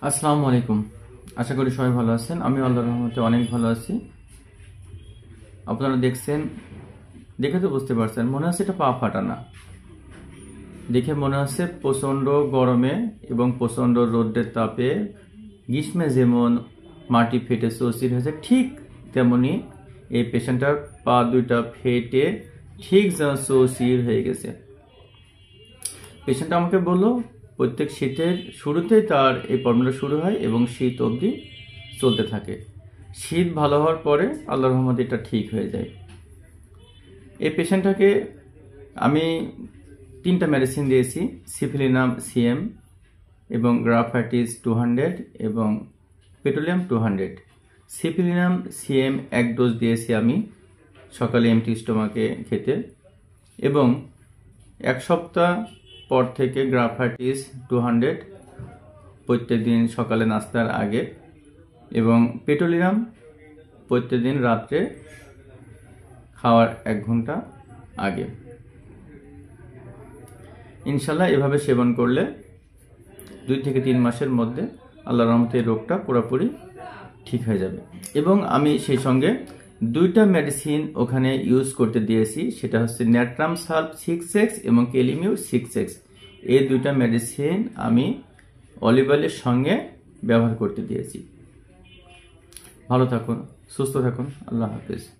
আসসালামু আলাইকুম। আশা করি সবাই ভালো আছেন। আমি আল্লাহর রহমতে অনেক ভালো আছি। আপনারা দেখছেন, দেখে তো বুঝতে পারছেন, মনে হচ্ছে এটা পা ফাটা না। দেখে মনে হচ্ছে প্রচণ্ড গরমে এবং প্রচণ্ড রৌদ্রের তাপে গ্রীষ্মে যেমন মাটি ফেটে চৌচির হয়েছে, ঠিক তেমনি এই পেশেন্টটার পা দুইটা ফেটে ঠিক যেন চৌচির হয়ে গেছে। পেশেন্ট আমাকে বললো প্রত্যেক শীতের শুরুতেই তার এই প্রবলেমটা শুরু হয় এবং শীত অবধি চলতে থাকে। শীত ভালো হওয়ার পরে আল্লাহর রহমতে এটা ঠিক হয়ে যায়। এই পেশেন্টটাকে আমি 3টা মেডিসিন দিয়েছি, সিফিলিনাম সিএম এবং গ্রাফাইটিস 200 এবং পেট্রোলিয়াম 200। সিফিলিনাম সিএম 1 ডোজ দিয়েছি আমি সকালে এমটি স্টোমাকে খেতে, এবং 1 সপ্তাহ পর থেকে গ্রাফাইটিস 200 প্রত্যেকদিন সকালে নাস্তার আগে, এবং পেট্রোলিয়াম প্রত্যেকদিন রাত্রে খাওয়ার 1 ঘন্টা আগে। ইনশাল্লাহ এভাবে সেবন করলে 2 থেকে 3 মাসের মধ্যে আল্লাহর রহমতে এই রোগটা পুরোপুরি ঠিক হয়ে যাবে। এবং আমি সেই সঙ্গে 2টা মেডিসিন ওখানে ইউজ করতে দিয়েছি, সেটা হচ্ছে ন্যাট্রাম সাল্ফ 6x এবং কেলিমিউর 6x। এই 2টা মেডিসিন আমি অলিভ অয়েলের সঙ্গে ব্যবহার করতে দিয়েছি। ভালো থাকুন, সুস্থ থাকুন, আল্লাহ হাফেজ।